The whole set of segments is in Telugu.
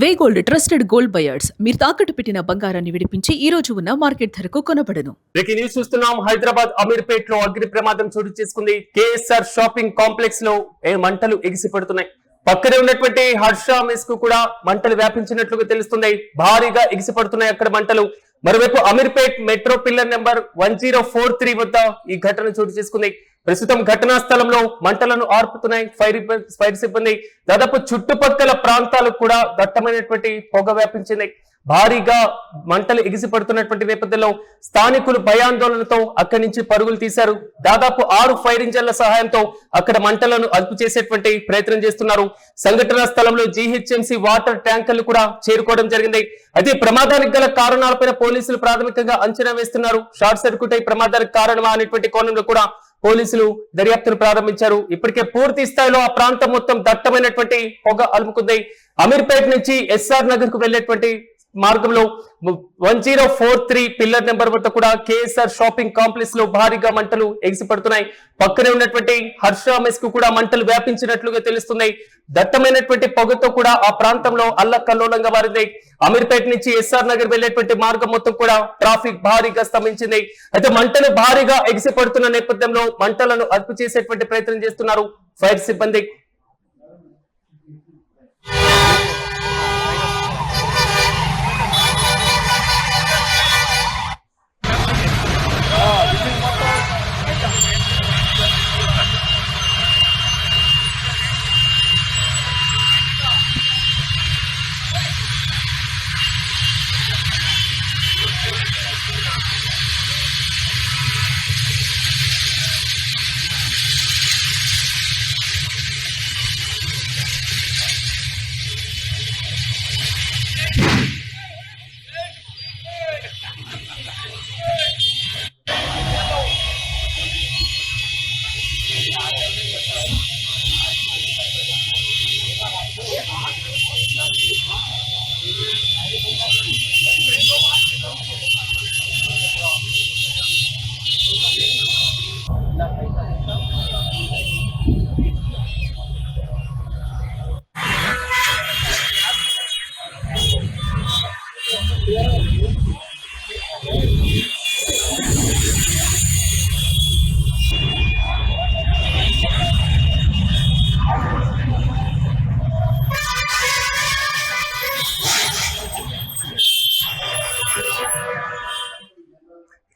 వే గోల్డ్ ట్రస్టెడ్ గోల్డ్ బయర్స్ మీరు తాకట్టు పెట్టిన బంగారాన్ని విడిపించి ఈ రోజు ఉన్న మార్కెట్ ధరకు కొనబడను. బ్రేకింగ్ న్యూస్ చూస్తున్నాం. హైదరాబాద్ అమీర్పేట్ లో అగ్ని ప్రమాదం చోటు చేసుకుంది. కేఎస్ఆర్ షాపింగ్ కాంప్లెక్స్ లో మంటలు ఎగిసిపడుతున్నాయి. పక్కనే ఉన్నటువంటి హర్ష మెస్ కు కూడా మంటలు వ్యాపించినట్లుగా తెలుస్తుంది. భారీగా ఎగిసిపడుతున్నాయి అక్కడ మంటలు. మరోవైపు అమీర్పేట్ మెట్రో పిల్లర్ నెంబర్ 1043 వద్ద ఈ ఘటన చోటు చేసుకుంది. ప్రస్తుతం ఘటనా స్థలంలో మంటలను ఆర్పుతున్నాయి ఫైర్ సిబ్బంది. దాదాపు చుట్టుపక్కల ప్రాంతాలకు కూడా దట్టమైనటువంటి పొగ వ్యాపించింది. భారీగా మంటలు ఎగిసిపడుతున్నటువంటి నేపథ్యంలో స్థానికులు భయాందోళనతో అక్కడి నుంచి పరుగులు తీశారు. దాదాపు 6 ఫైర్ ఇంజన్ల సహాయంతో అక్కడ మంటలను అదుపు చేసేటువంటి ప్రయత్నం చేస్తున్నారు. సంఘటనా స్థలంలో జీహెచ్ఎంసీ వాటర్ ట్యాంకర్లు కూడా చేరుకోవడం జరిగింది. అయితే ప్రమాదానికి గల కారణాలపైన పోలీసులు ప్రాథమికంగా అంచనా వేస్తున్నారు. షార్ట్ సర్క్యూట్ అయి ప్రమాదానికి కారణమా అనేటువంటి కోణంలో కూడా పోలీసులు దర్యాప్తును ప్రారంభించారు. ఇప్పటికే పూర్తి స్థాయిలో ఆ ప్రాంతం మొత్తం దట్టమైనటువంటి పొగ అలుముకుంది. అమీర్పేట్ నుంచి ఎస్ఆర్ నగర్ కు వెళ్లేటువంటి మార్గంలో 1043 పిల్లర్ నెంబర్ వద్ద కూడా కేఎస్ఆర్ షాపింగ్ కాంప్లెక్స్ లో భారీగా మంటలు ఎగిసిపడుతున్నాయి. పక్కనే ఉన్నటువంటి హర్ష మెస్ కు కూడా మంటలు వ్యాపించినట్లుగా తెలుస్తున్నాయి. దట్టమైనటువంటి పొగతో కూడా ఆ ప్రాంతంలో అల్లకల్లోలంగా మారింది. అమీర్పేట్ నుంచి ఎస్ఆర్ నగర్ వెళ్లేటువంటి మార్గం మొత్తం కూడా ట్రాఫిక్ భారీగా స్తంభించింది. అయితే మంటలు భారీగా ఎగిసిపడుతున్న నేపథ్యంలో మంటలను అదుపు చేసేటువంటి ప్రయత్నం చేస్తున్నారు ఫైర్ సిబ్బంది.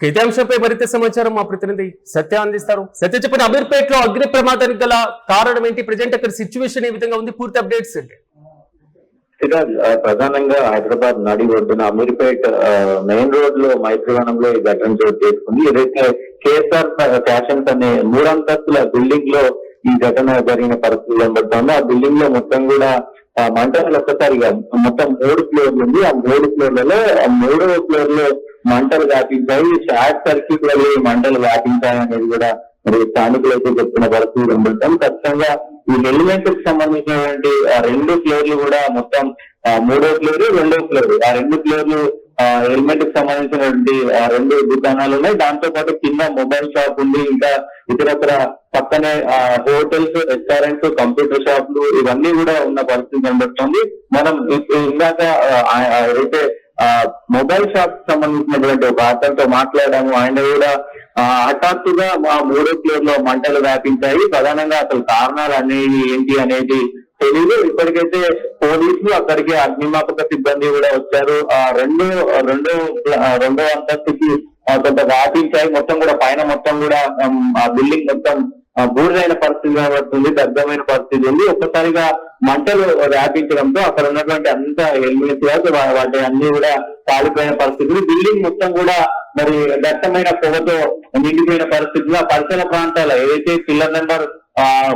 ఇదే అంశంపై మరింత సమాచారం మా ప్రతినిధి సత్య అందిస్తారు. సత్య, చెప్పండి, అమీర్పేట్ లో అగ్ని ప్రమాదానికి గల కారణం ఏంటి? ప్రజెంట్ అక్కడ సిచ్యువేషన్ ఏ విధంగా ఉంది? పూర్తి అప్డేట్స్ ఏంటి? ప్రధానంగా హైదరాబాద్ నడి ఒడ్డున అమీర్పేట్ మెయిన్ రోడ్ లో మైత్రివనంలో ఈ ఘటన చోటు చేసుకుంది. ఏదైతే కేఎస్ఆర్ ఫ్యాషన్స్ అనే 3 అంతస్తుల బిల్డింగ్ లో ఈ ఘటన జరిగిన పరిస్థితులు కనబడుతుంది. ఆ బిల్డింగ్ లో మొత్తం కూడా మంటలు ఒక్కసారిగా మొత్తం 3 ఫ్లోర్లు ఉంది. ఆ 3 ఫ్లోర్లలో 3వ ఫ్లోర్ లో మంటలు వ్యాపించాయి. షార్ట్ సర్క్యూట్ వల్ల మంటలు వ్యాపించాయి అనేది కూడా మరి స్థానికులు అయితే చెప్తున్న పరిస్థితి కనబడతాం. ఖచ్చితంగా ఈ ఎలిమెంట్ కి సంబంధించినటువంటి 2 ఫ్లోర్లు కూడా మొత్తం 3వ ఫ్లోర్ 2వ ఫ్లోర్ ఆ 2 ఫ్లోర్లు ఎలిమెంట్ కి సంబంధించినటువంటి 2 దుకాణాలు ఉన్నాయి. దాంతో పాటు కింద మొబైల్ షాప్ ఉంది. ఇంకా ఇతరత్ర పక్కనే హోటల్స్, రెస్టారెంట్స్, కంప్యూటర్ షాపులు ఇవన్నీ కూడా ఉన్న పరిస్థితి కనబడుతుంది. మనం ఇందాక అయితే మొబైల్ షాప్ సంబంధించినటువంటి ఒక అతనితో మాట్లాడాము. ఆయన కూడా హఠాత్తుగా 3వ ఫ్లోర్ లో మంటలు వ్యాపించాయి. ప్రధానంగా అసలు కారణాలు అనేవి ఏంటి అనేది తెలియదు. ఇప్పటికైతే పోలీసులు అక్కడికి అగ్నిమాపక సిబ్బంది కూడా వచ్చారు. రెండో అంతస్తుకి కొంత వ్యాపించాయి. మొత్తం కూడా పైన మొత్తం కూడా ఆ బిల్డింగ్ మొత్తం బూడిదైన పరిస్థితి కనబడుతుంది. దగ్ధమైన పరిస్థితి ఉంది. ఒక్కసారిగా మంటలు వ్యాపించడంతో అక్కడ ఉన్నటువంటి అంత ఎలిమెంట్స్ వాటి అన్ని కూడా కాలిపోయిన పరిస్థితులు. బిల్డింగ్ మొత్తం కూడా మరి దట్టమైన పొగతో నిండిపోయిన పరిస్థితులు. ఆ పరిసర ప్రాంతాల ఏదైతే పిల్లర్ నెంబర్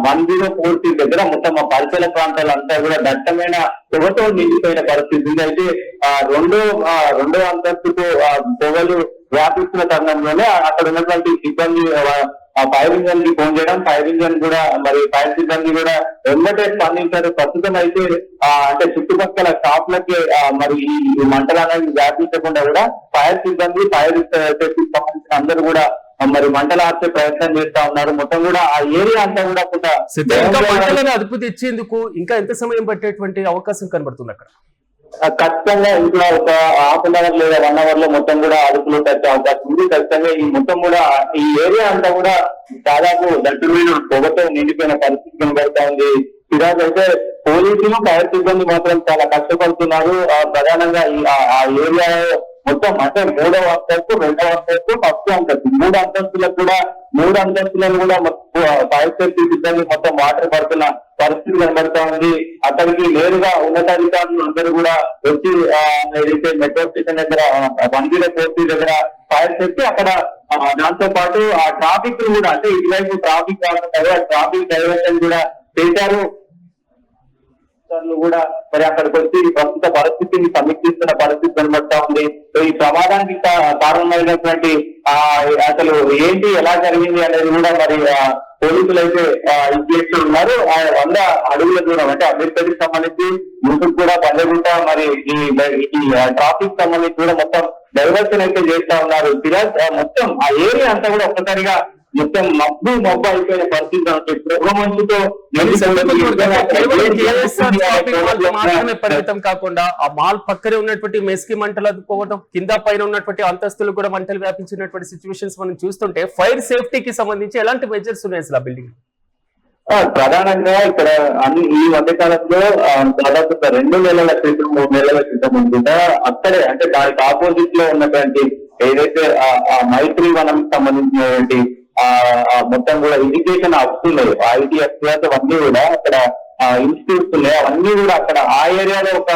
1043 దగ్గర మొత్తం ఆ పరిసర ప్రాంతాలంతా కూడా దట్టమైన పొగతో నిండిపోయిన పరిస్థితి. అయితే రెండో అంతస్తుకు పొగలు వ్యాపిస్తున్న తరుణంలోనే అక్కడ ఉన్నటువంటి సిబ్బంది ఫైర్ ఇంజన్ కి ఫోన్ చేయడం, ఫైర్ ఇంజన్ కూడా మరి ఫైర్ సిబ్బంది కూడా వెంబటే స్పందించారు. ప్రస్తుతం అయితే అంటే చుట్టుపక్కల షాప్లకి మరి ఈ మంటలు అనేది వ్యాపించకుండా కూడా ఫైర్ సిబ్బంది, ఫైర్ సేఫ్టీకి సంబంధించిన అందరూ కూడా మరి మంటలు ఆర్చే ప్రయత్నం చేస్తా ఉన్నారు. మొత్తం కూడా ఆ ఏరియా అంతా కూడా మంటలను అదుపు తెచ్చేందుకు ఇంకా ఎంత సమయం పట్టేటువంటి అవకాశం కనబడుతుంది అక్కడ? ఖచ్చితంగా ఇంకా ఒక హాఫ్ అన్ అవర్ లేదా 1 అవర్ లో మొత్తం కూడా అదుపులో వచ్చే అవకాశం ఉంది. ఖచ్చితంగా ఈ మొత్తం కూడా ఈ ఏరియా అంతా కూడా దాదాపు దట్టుమైన పొగతో నిండిపోయిన పరిస్థితి కనబడతా ఉంది. సిరాజ్ అయితే పోలీసులు ఫైర్ సిబ్బంది మాత్రం చాలా కష్టపడుతున్నారు. ప్రధానంగా ఆ ఏరియాలో మొత్తం అంటే 3వ అంతస్తు, 2వ అంతస్తు, ఫస్ట్ అంతస్తు 3 అంతస్తులకు కూడా 3 అంతస్తులను కూడా ఫైర్ సేఫ్టీ సిబ్బంది మొత్తం వాటర్ పడుతున్న పరిస్థితి కనబడతా ఉంది. అక్కడికి నేరుగా ఉన్నతాధికారులు అందరూ కూడా వచ్చి ఏదైతే మెట్రో స్టేషన్ దగ్గర 104 దగ్గర ఫైర్ సేఫ్టీ అక్కడ దాంతో పాటు ఆ ట్రాఫిక్ కూడా అంటే ఇటువైపు ట్రాఫిక్ కాకుండా ట్రాఫిక్ డైవర్షన్ కూడా చేశారు. కూడా మరి అక్కడికి వచ్చి ప్రస్తుత పరిస్థితిని సమీక్షిస్తున్న పరిస్థితి కనబడతా ఉంది. ఈ ప్రమాదానికి కారణమైనటువంటి అసలు ఏంటి ఎలా జరిగింది అనేది కూడా మరి పోలీసులు అయితే చేస్తూ ఉన్నారు. 100 అడుగుల దూరం అంటే అమీర్పేటకి సంబంధించి ముందుకు కూడా పంజగుట్ట మరి ఈ ట్రాఫిక్ సంబంధించి కూడా మొత్తం డైవర్షన్ అయితే చేస్తా ఉన్నారు. సిరాజ్ మొత్తం ఆ ఏరియా అంతా కూడా ఒక్కసారిగా మొత్తం మబ్బు అయిపోయిన పరిస్థితి మంచుతో మాత్రమే పరిమితం కాకుండా ఆ మాల్ పక్కనే ఉన్నటువంటి మెస్కి మంటలు అదుకోవడం, కింద పైన ఉన్నటువంటి అంతస్తులు కూడా మంటలు వ్యాపించినటువంటి సిచ్యువేషన్స్ మనం చూస్తుంటే ఫైర్ సేఫ్టీకి సంబంధించి ఎలాంటి మెజర్స్ ఉన్నాయి అసలు ఆ బిల్డింగ్? ప్రధానంగా ఇక్కడ ఈ మధ్య కాలంలో దాదాపు 2 నెలల క్రితం 3 నెలల క్రితం అనుకుంటా అక్కడే అంటే దానికి ఆపోజిట్ లో ఉన్నటువంటి ఏదైతే ఆ మైత్రి వనం సంబంధించినటువంటి మొత్తం కూడా ఎడ్యుకేషన్ హబ్స్ ఉన్నాయి, ITFs అవన్నీ కూడా అక్కడ ఇన్స్టిట్యూట్స్ ఉన్నాయి. అవన్నీ కూడా అక్కడ ఆ ఏరియాలో ఒక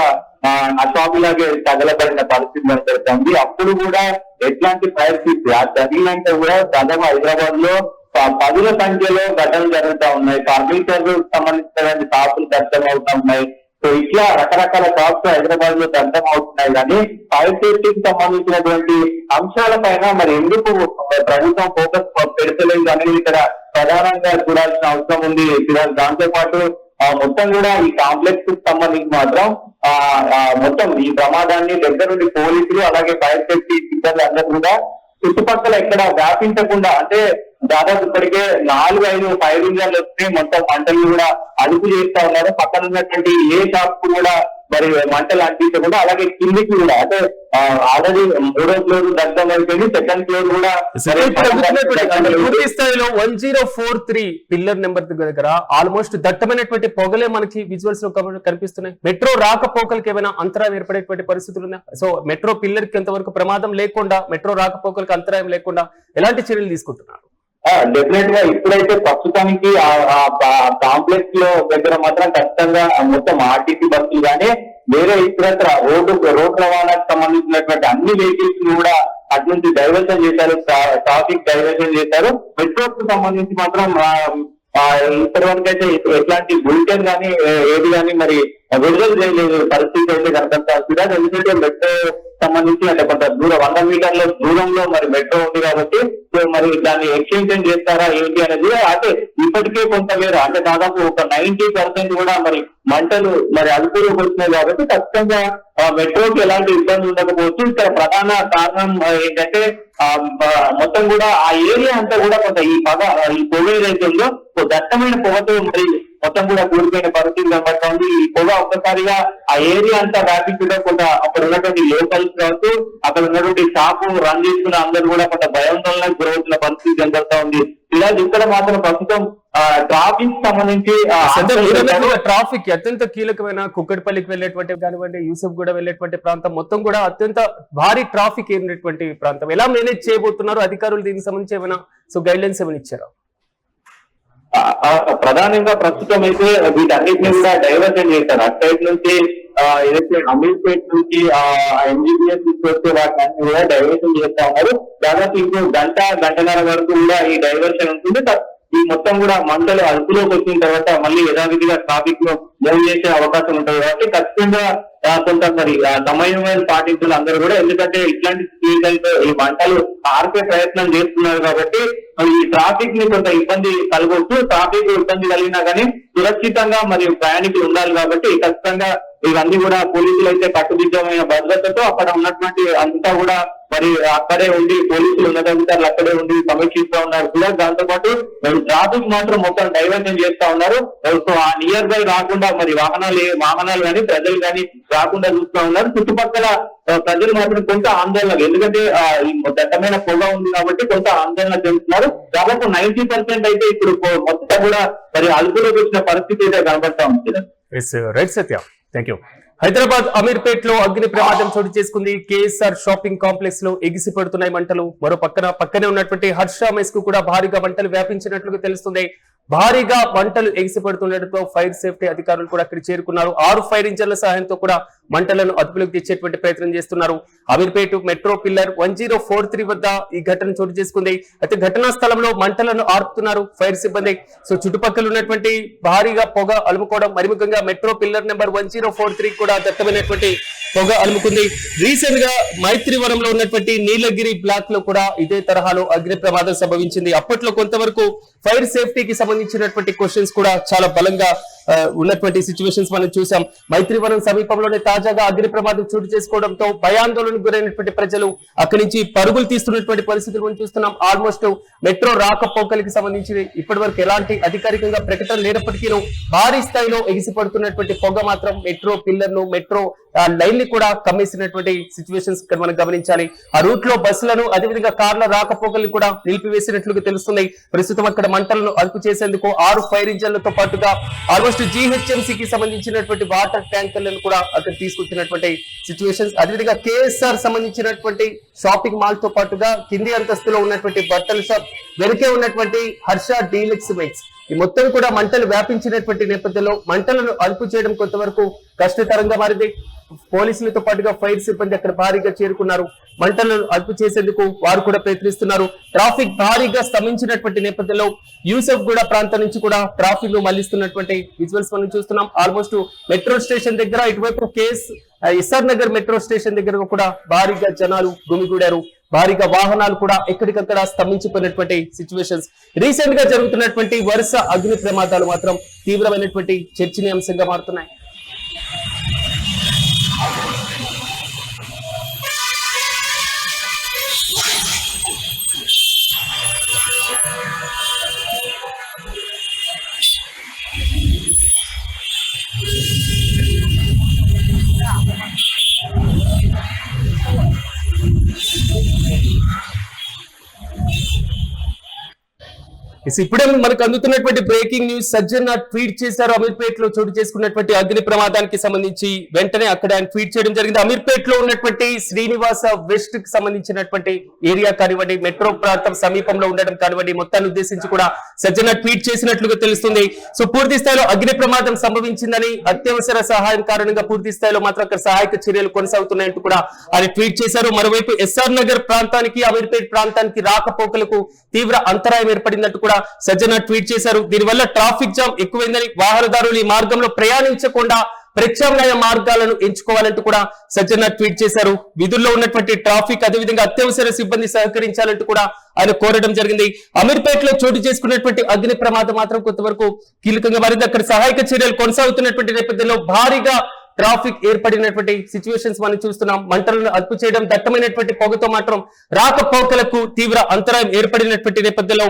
షాప్ లాగే తగలబడిన పరిస్థితి కనబడుతుంది. అప్పుడు కూడా ఎట్లాంటి ఫైర్ సేఫ్టీ ఆ జరిగినంటే కూడా దాదాపు హైదరాబాద్ లో 10ల సంఖ్యలో ఘటనలు జరుగుతా ఉన్నాయి. ఫర్నిచర్ సంబంధించినటువంటి షాపులు దగ్ధం అవుతా ఉన్నాయి. సో ఇట్లా రకరకాల షాప్స్ హైదరాబాద్ లో దగ్ధం అవుతున్నాయి. కానీ ఫైర్ సేఫ్టీకి సంబంధించినటువంటి అంశాల పైన మరి ఎందుకు ప్రభుత్వం ఫోకస్ పెడతలేదు అనేది ఇక్కడ ప్రధానంగా చూడాల్సిన అవసరం ఉంది. దాంతో పాటు మొత్తం కూడా ఈ కాంప్లెక్స్ కి సంబంధించి మాత్రం మొత్తం ఈ ప్రమాదాన్ని దగ్గర నుండి పోలీసులు అలాగే ఫైర్ సేఫ్టీ సిబ్బంది అందరూ కూడా చుట్టుపక్కల ఎక్కడ వ్యాపించకుండా అంటే దాదాపు ఇప్పటికే 4-5 ఫైర్ ఇంజన్లు వస్తే మొత్తం మంటలు కూడా అదుపు చేస్తా ఉన్నారు. పక్కన ఉన్నటువంటి ఏ షాప్ కూడా మరి మంటలు అంటించకుండా అలాగే కిందికి కూడా అంటే ఆల్రెడీ 3వ ఫ్లోర్ దగ్ధం అయిపోయింది, 2nd ఫ్లోర్ కూడా పూర్తి స్థాయిలో 1043 పిల్లర్ నెంబర్ దగ్గర ఆల్మోస్ట్ దట్టమైనటువంటి పొగలే మనకి విజువల్స్ లో కనిపిస్తున్నాయి. మెట్రో రాకపోకలకి ఏమైనా అంతరాయం ఏర్పడేటువంటి పరిస్థితులు ఉన్నాయి. సో మెట్రో పిల్లర్ కి ఎంతవరకు ప్రమాదం లేకుండా, మెట్రో రాకపోకలకి అంతరాయం లేకుండా ఎలాంటి చర్యలు తీసుకుంటున్నారు? డెఫినెట్ గా ఇప్పుడైతే ప్రస్తుతానికి కాంప్లెక్స్ లో దగ్గర మాత్రం ఖచ్చితంగా మొత్తం ఆర్టీసీ బస్సులు కానీ వేరే ఇతరత్ర రోడ్డు రవాణాకు సంబంధించినటువంటి అన్ని వెహికల్స్ కూడా అటు నుంచి డైవర్షన్ చేశారు, ట్రాఫిక్ డైవర్షన్ చేశారు. మెట్రోకు సంబంధించి మాత్రం ఇప్పటివరకు అయితే ఎట్లాంటి బులెటిన్ కానీ ఏది కానీ మరి విడుదల చేయలేదు పరిస్థితి అయితే కనపడుతుంది. ఎందుకంటే మెట్రో సంబంధించి అంటే కొంత దూరం 100 మీటర్ల దూరంలో మరి మెట్రో ఉంది కాబట్టి మరి దాన్ని ఎక్స్టెన్షన్ చేస్తారా ఏంటి అనేది అంటే ఇప్పటికే కొంత వేరు అంటే దాదాపు ఒక 90% కూడా మరి మంటలు మరి అదుపులోకి వచ్చినాయి కాబట్టి ఖచ్చితంగా మెట్రోకి ఎలాంటి ఇబ్బంది ఉండకపోవచ్చు. ఇక్కడ ప్రధాన కారణం ఏంటంటే మొత్తం కూడా ఆ ఏరియా అంతా కూడా కొంత ఈ పొగ ఏదైతే ఉందో దట్టమైన పొగతో మరి మొత్తం కూడా కూలిపోయిన పరిస్థితి కనబడుతుంది. ఈ పొగ ఒక్కసారిగా ఆ ఏరియా అంతా వ్యాపించడం కొంత అక్కడ ఉన్నటువంటి లోకల్స్ కావచ్చు, అక్కడ ఉన్నటువంటి షాపు రన్ చేసుకున్న అందరూ కూడా కొంత భయాందోళనకు గురవుతున్న పరిస్థితి కనబడతా ఉంది. ఇలా ఇక్కడ మాత్రం ప్రస్తుతం ట్రాఫిక్ సంబంధించి ట్రాఫిక్ అత్యంత కీలకమైన కుక్కటిపల్లికి వెళ్ళేటువంటి కానివ్వండి, యూసఫ్ కూడా వెళ్ళేటువంటి ప్రాంతం మొత్తం కూడా అత్యంత భారీ ట్రాఫిక్ అయినటువంటి ప్రాంతం. ఎలా మేనేజ్ చేయబోతున్నారు అధికారులు? దీనికి సంబంధించి ఏమైనా గైడ్ లైన్స్ ఏమైనా ఇచ్చారా? ప్రధానంగా ప్రస్తుతం అయితే వీటన్నిటిని కూడా డైవర్షన్ చేశారు. అటు సైడ్ నుంచి ఏదైతే అమీర్పేట్ నుంచి MGBS తీసుకొచ్చే వాటిని కూడా డైవర్షన్ చేస్తా ఉన్నారు. దాదాపు ఇంకో గంటన్నర వరకు కూడా ఈ డైవర్షన్ ఉంటుంది. ఈ మొత్తం కూడా మంటలు అదుపులోకి వచ్చిన తర్వాత మళ్ళీ యథావిధిగా ట్రాఫిక్ లో మూవ్ చేసే అవకాశం ఉంటుంది కాబట్టి ఖచ్చితంగా కొంత మరి సమన్వయం పాటించాలి అందరూ కూడా. ఎందుకంటే ఇట్లాంటి సిచ్యువేషన్తో ఈ మంటలు ఆర్పే ప్రయత్నం చేస్తున్నారు కాబట్టి ఈ ట్రాఫిక్ ని కొంత ఇబ్బంది కలగవచ్చు. ట్రాఫిక్ ఇబ్బంది కలిగినా కానీ సురక్షితంగా మరియు ప్రయాణికులు ఉండాలి కాబట్టి ఖచ్చితంగా ఇవన్నీ కూడా పోలీసులు అయితే కట్టుదిట్టమైన భద్రతతో అక్కడ ఉన్నటువంటి అంతా కూడా మరి అక్కడే ఉండి పోలీసులు ఉన్నతాధికారులు అక్కడే ఉండి సమీక్షిస్తా ఉన్నారు కూడా. దాంతో పాటు ట్రాఫిక్ మాత్రం మొత్తం డైవర్షన్ చేస్తా ఉన్నారు. సో ఆ నియర్ బై రాకుండా మరి వాహనాలు కానీ ప్రజలు కానీ రాకుండా చూస్తా ఉన్నారు. చుట్టుపక్కల ప్రజలు మాత్రం కొంత ఆందోళన, ఎందుకంటే ఈ దట్టమైన పొగ ఉంది కాబట్టి కొంత ఆందోళన చెందుతున్నారు. దాదాపు 90% అయితే ఇప్పుడు మొత్తం కూడా మరి అదుపులోకి వచ్చిన పరిస్థితి అయితే కనబడతా ఉంది. Right Satya, thank you. Hyderabad Ameerpet లో అగ్ని ప్రమాదం చోటు చేసుకుంది. కేఎస్ఆర్ షాపింగ్ కాంప్లెక్స్ లో ఎగిసి పడుతున్నాయి మంటలు. మరో పక్కనే ఉన్నటువంటి హర్ష మెస్ కు కూడా భారీగా మంటలు వ్యాపించినట్లుగా తెలుస్తుంది. భారీగా మంటలు ఎగిసి పడుతుండటంతో ఫైర్ సేఫ్టీ అధికారులు కూడా అక్కడ చేరుకున్నారు. 6 ఫైర్ ఇంజన్ల సహాయంతో కూడా మంటలను అదుపులోకి తెచ్చేటువంటి ప్రయత్నం చేస్తున్నారు. అమీర్పేట్ మెట్రో పిల్లర్ 1043 వద్ద ఈ ఘటన చోటు చేసుకుంది. అయితే ఘటనా స్థలంలో మంటలను ఆర్పుతున్నారు ఫైర్ సిబ్బంది. సో చుట్టుపక్కల ఉన్నటువంటి భారీగా పొగ అలుముకోవడం, మరి ముఖ్యంగా మెట్రో పిల్లర్ నెంబర్ 1043 కూడా దట్టమైనటువంటి పొగ అలుముకుంది. రీసెంట్ గా మైత్రివనంలో ఉన్నటువంటి నీలగిరి బ్లాక్ లో కూడా ఇదే తరహాలో అగ్ని ప్రమాదం సంభవించింది. అప్పట్లో కొంతవరకు ఫైర్ సేఫ్టీకి సంబంధించినటువంటి క్వశ్చన్స్ కూడా చాలా బలంగా ఉన్నటువంటి సిచ్యువేషన్స్ మనం చూసాం. మైత్రివనం సమీపంలోనే తాజాగా అగ్ని ప్రమాదం చోటు చేసుకోవడంతో భయాందోళనకు గురైనటువంటి ప్రజలు అక్కడి నుంచి పరుగులు తీస్తున్నటువంటి పరిస్థితులు మనం చూస్తున్నాం. ఆల్మోస్ట్ మెట్రో రాకపోకలకి సంబంధించి ఇప్పటి వరకు ఎలాంటి అధికారికంగా ప్రకటన లేనప్పటికీ భారీ స్థాయిలో ఎగిసిపడుతున్నటువంటి పొగ మాత్రం మెట్రో పిల్లర్ ను, మెట్రో లైన్ ని కూడా కమ్మేసినటువంటి సిచ్యువేషన్స్ ఇక్కడ మనం గమనించాలి. ఆ రూట్ లో బస్సులను, అదేవిధంగా కార్ల రాకపోకల్ని కూడా నిలిపివేసినట్లుగా తెలుస్తున్నాయి. ప్రస్తుతం అక్కడ మంటలను అదుపు చేసేందుకు 6 ఫైర్ ఇంజన్లతో పాటుగా ఆల్మోస్ట్ GHMC సంబంధించినటువంటి వాటర్ ట్యాంకర్లను కూడా అక్కడ తీసుకొచ్చినటువంటి సిచ్యువేషన్స్. అదేవిధంగా కేఎస్ఆర్ సంబంధించినటువంటి షాపింగ్ మాల్ తో పాటుగా కింది అంతస్తులో ఉన్నటువంటి బట్టల షాప్, వెనుకే ఉన్నటువంటి హర్ష డీలక్స్ మెక్స్, ఈ మొత్తం కూడా మంటలు వ్యాపించినటువంటి నేపథ్యంలో మంటలను అదుపు చేయడం కొంతవరకు కష్టతరంగా మారింది. పోలీసులతో పాటుగా ఫైర్ సిబ్బంది అక్కడ భారీగా చేరుకున్నారు. మంటలను అదుపు చేసేందుకు వారు కూడా ప్రయత్నిస్తున్నారు. ట్రాఫిక్ భారీగా స్తంభించినటువంటి నేపథ్యంలో యూసఫ్ గూడ ప్రాంతం నుంచి కూడా ట్రాఫిక్ ను మళ్లిస్తున్నటువంటి విజువల్స్ మనం చూస్తున్నాం. ఆల్మోస్ట్ మెట్రో స్టేషన్ దగ్గర, ఇటువైపు ఎస్ఆర్ నగర్ మెట్రో స్టేషన్ దగ్గర కూడా భారీగా జనాలు గుమిగూడారు. భారీగా వాహనాలు కూడా ఎక్కడికక్కడ స్తంభించిపోయినటువంటి సిచ్యువేషన్స్. రీసెంట్ గా జరుగుతున్నటువంటి వరుస అగ్ని ప్రమాదాలు మాత్రం తీవ్రమైనటువంటి చర్చనీయాంశంగా మారుతున్నాయి. ఇప్పుడే మనకు అందుతున్నటువంటి బ్రేకింగ్ న్యూస్. సజ్జన్న ట్వీట్ చేశారు. అమీర్పేట్ లో చోటు చేసుకున్నటువంటి అగ్ని ప్రమాదానికి సంబంధించి వెంటనే అక్కడ ఆయన ట్వీట్ చేయడం జరిగింది. అమీర్పేట్ లో ఉన్నటువంటి శ్రీనివాస వెస్ట్ కి సంబంధించినటువంటి ఏరియా కానివ్వండి, మెట్రో ప్రాంతం సమీపంలో ఉండడం కానివ్వండి, మొత్తాన్ని ఉద్దేశించి కూడా సజ్జన్న ట్వీట్ చేసినట్లుగా తెలుస్తుంది. సో పూర్తి స్థాయిలో అగ్ని ప్రమాదం సంభవించిందని, అత్యవసర సహాయం కారణంగా పూర్తి స్థాయిలో మాత్రం అక్కడ సహాయక చర్యలు కొనసాగుతున్నాయంటూ కూడా ఆయన ట్వీట్ చేశారు. మరోవైపు ఎస్ఆర్ నగర్ ప్రాంతానికి, అమీర్పేట్ ప్రాంతానికి రాకపోకలకు తీవ్ర అంతరాయం ఏర్పడిందంటూ కూడా సజ్జన ట్వీట్ చేశారు. దీనివల్ల ట్రాఫిక్ జామ్ ఎక్కువైందని, వాహనదారులు ఈ మార్గంలో ప్రయాణించకుండా ప్రత్యామ్నాయ మార్గాలను ఎంచుకోవాలంటూ కూడా సజ్జన ట్వీట్ చేశారు. విధుల్లో ఉన్నటువంటి ట్రాఫిక్, అదేవిధంగా అత్యవసర సిబ్బంది సహకరించాలంటూ కూడా ఆయన కోరడం జరిగింది. అమీర్పేట్ లో చోటు చేసుకున్నటువంటి అగ్ని ప్రమాదం మాత్రం కొంతవరకు కీలకంగా మారింది. అక్కడ సహాయక చర్యలు కొనసాగుతున్నటువంటి నేపథ్యంలో భారీగా ట్రాఫిక్ ఏర్పడినటువంటి సిచ్యువేషన్స్ మనం చూస్తున్నాం. మంటలను అదుపు చేయడం, దట్టమైనటువంటి పొగతో మాత్రం రాకపోకలకు తీవ్ర అంతరాయం ఏర్పడినటువంటి నేపథ్యంలో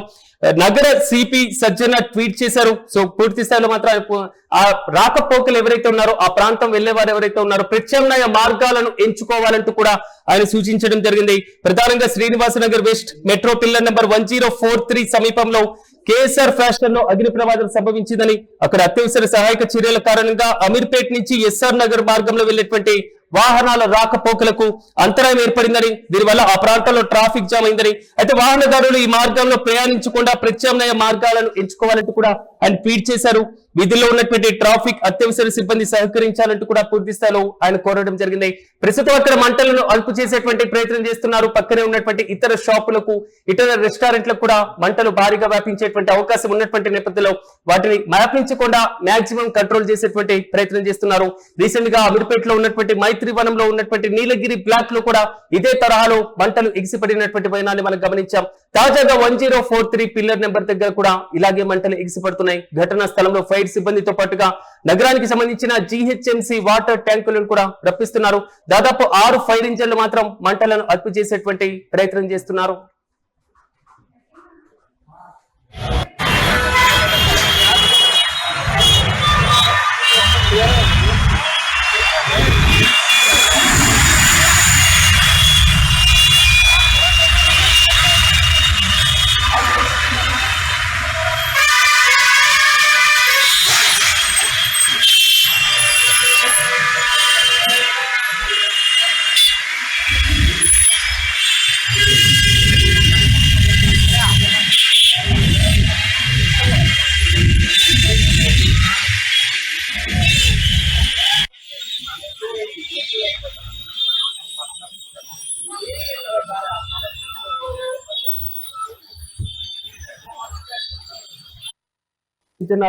నగర సిపి సజ్జన ట్వీట్ చేశారు. సో పూర్తి స్థాయిలో మాత్రం ఆ రాకపోకలు ఎవరైతే ఉన్నారో, ఆ ప్రాంతం వెళ్లేవారు ఎవరైతే ఉన్నారో ప్రత్యామ్నాయ మార్గాలను ఎంచుకోవాలంటూ కూడా ఆయన సూచించడం జరిగింది. ప్రధానంగా Srinivasa Nagar west metro pillar number 1043 సమీపంలో కేఎస్ఆర్ ఫ్యాషన్ లో అగ్ని ప్రమాదం సంభవించిందని, అక్కడ అత్యవసర సహాయక చర్యల కారణంగా అమీర్పేట్ నుంచి ఎస్ఆర్ నగర్ మార్గంలో వెళ్లేటువంటి వాహనాల రాకపోకలకు అంతరాయం ఏర్పడిందని, దీనివల్ల ఆ ప్రాంతంలో ట్రాఫిక్ జామ్ అయిందని, అయితే వాహనదారులు ఈ మార్గంలో ప్రయాణించకుండా ప్రత్యామ్నాయ మార్గాలను ఎంచుకోవాలంటూ కూడా ఆయన ట్వీట్ చేశారు. విధుల్లో ఉన్నటువంటి ట్రాఫిక్, అత్యవసర సిబ్బంది సహకరించాలంటూ కూడా పూర్తి స్థాయిలో ఆయన కోరడం జరిగింది. ప్రస్తుతం అక్కడ మంటలను అదుపు చేసేటువంటి ప్రయత్నం చేస్తున్నారు. పక్కనే ఉన్నటువంటి ఇతర షాపులకు, ఇతర రెస్టారెంట్లకు కూడా మంటలు భారీగా వ్యాపించేటువంటి అవకాశం ఉన్నటువంటి నేపథ్యంలో వాటిని వ్యాపించకుండా మాక్సిమం కంట్రోల్ చేసేటువంటి ప్రయత్నం చేస్తున్నారు. రీసెంట్ గా అమీర్పేట్ లో ఉన్నటువంటి మైత్రివనంలో ఉన్నటువంటి నీలగిరి బ్లాక్ లో కూడా ఇదే తరహాలో మంటలు ఎగిసిపడినటువంటి వైనాన్ని మనం గమనించాం. తాజాగా 1043 పిల్లర్ నెంబర్ దగ్గర కూడా ఇలాగే మంటలు ఎగిసిపడుతున్నాయి. ఘటనా స్థలంలో ఫైర్ సిబ్బందితో పాటుగా నగరానికి సంబంధించిన GHMC వాటర్ ట్యాంకులను కూడా రప్పిస్తున్నారు. దాదాపు 6 ఫైర్ ఇంజన్లు మాత్రం మంటలను అదుపు చేసేటువంటి ప్రయత్నం చేస్తున్నారు.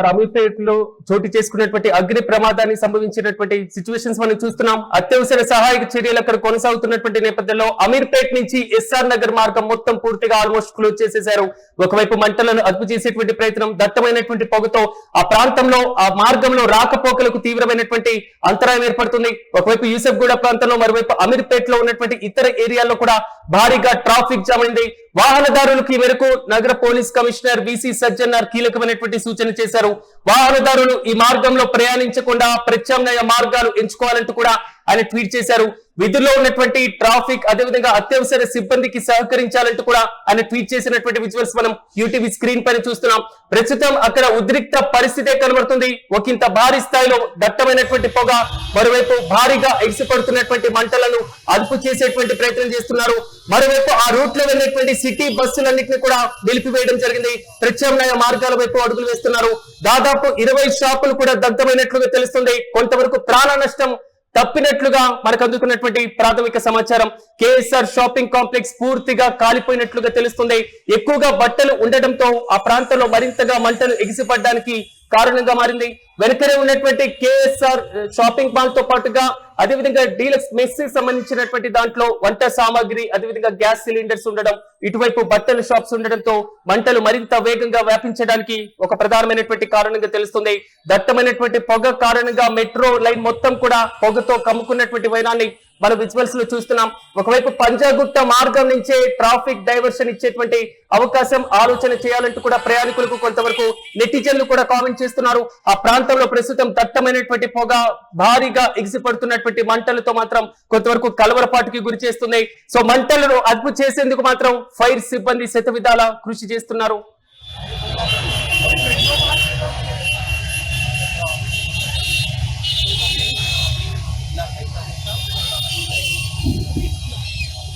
అమీర్పేట్ లో చోటు చేసుకున్నటువంటి అగ్ని ప్రమాదాన్ని సంభవించినటువంటి సిచ్యువేషన్స్ మనం చూస్తున్నాం. అత్యవసర సహాయక చర్యలు అక్కడ కొనసాగుతున్నటువంటి నేపథ్యంలో అమీర్పేట్ నుంచి SR నగర్ మార్గం మొత్తం పూర్తిగా ఆల్మోస్ట్ క్లోజ్ చేసేశారు. ఒకవైపు మంటలను అదుపు చేసేటువంటి ప్రయత్నం, దట్టమైనటువంటి పొగతో ఆ ప్రాంతంలో ఆ మార్గంలో రాకపోకలకు తీవ్రమైనటువంటి అంతరాయం ఏర్పడుతుంది. ఒకవైపు యూసఫ్గూడ ప్రాంతంలో, మరోవైపు అమీర్పేట్ లో ఉన్నటువంటి ఇతర ఏరియాల్లో కూడా భారీగా ట్రాఫిక్ జామ్ అయింది. వాహనదారులకు ఈ మేరకు నగర పోలీస్ కమిషనర్ VC సజ్జనార్ కీలకమైనటువంటి సూచన చేశారు. వాహనదారులు ఈ మార్గంలో ప్రయాణించకుండా ప్రత్యామ్నాయ మార్గాలు ఎంచుకోవాలంటూ కూడా ఆయన ట్వీట్ చేశారు. విధుల్లో ఉన్నటువంటి ట్రాఫిక్ అదేవిధంగా అత్యవసర సిబ్బందికి సహకరించాలంటూ కూడా ఆయన ట్వీట్ చేసినటువంటి విజువల్స్ మనం యూటీవీ స్క్రీన్ పైన చూస్తున్నాం. ప్రస్తుతం అక్కడ ఉద్రిక్త పరిస్థితే కనబడుతుంది. ఒకంత భారీ స్థాయిలో దట్టమైనటువంటి పొగ, మరోవైపు భారీగా ఎగిసిపడుతున్నటువంటి మంటలను అదుపు చేసేటువంటి ప్రయత్నం చేస్తున్నారు. మరోవైపు ఆ రూట్ లో వెళ్ళేటువంటి సిటీ బస్సులన్నింటినీ కూడా నిలిపివేయడం జరిగింది. ప్రత్యామ్నాయ మార్గాల వైపు అడుగులు వేస్తున్నారు. దాదాపు 20 షాపులు కూడా దగ్ధమైనట్లుగా తెలుస్తుంది. కొంతవరకు ప్రాణ నష్టం తప్పినట్లుగా మనకు అందుకున్నటువంటి ప్రాథమిక సమాచారం. KSR షాపింగ్ కాంప్లెక్స్ పూర్తిగా కాలిపోయినట్లుగా తెలుస్తుంది. ఎక్కువగా బట్టలు ఉండటంతో ఆ ప్రాంతంలో మరింతగా మంటలు ఎగిసిపడడానికి కారణంగా మారింది. వెనుకనే ఉన్నటువంటి KSR షాపింగ్ మాల్ తో పాటుగా అదేవిధంగా డీలక్స్ మెస్ సంబంధించినటువంటి దాంట్లో వంట సామాగ్రి, అదేవిధంగా గ్యాస్ సిలిండర్స్ ఉండడం, ఇటువైపు బట్టల షాప్స్ ఉండడంతో మంటలు మరింత వేగంగా వ్యాపించడానికి ఒక ప్రధానమైనటువంటి కారణంగా తెలుస్తుంది. దట్టమైనటువంటి పొగ కారణంగా మెట్రో లైన్ మొత్తం కూడా పొగతో కమ్ముకున్నటువంటి వైనాన్ని మనం విజువల్స్ లో చూస్తున్నాం. ఒకవైపు పంజాగుట్ట మార్గం నుంచే ట్రాఫిక్ డైవర్షన్ ఇచ్చేటువంటి అవకాశం ఆలోచన చేయాలంటూ కూడా ప్రయాణికులకు కొంతవరకు నెటిజన్లు కూడా కామెంట్ చేస్తున్నారు. ఆ ప్రాంతంలో ప్రస్తుతం దట్టమైనటువంటి పొగ, భారీగా ఎగిసిపడుతున్నటువంటి మంటలతో మాత్రం కొంతవరకు కలవరపాటుకి గురి చేస్తున్నాయి. సో మంటలను అదుపు చేసేందుకు మాత్రం ఫైర్ సిబ్బంది శతవిధాలా కృషి చేస్తున్నారు.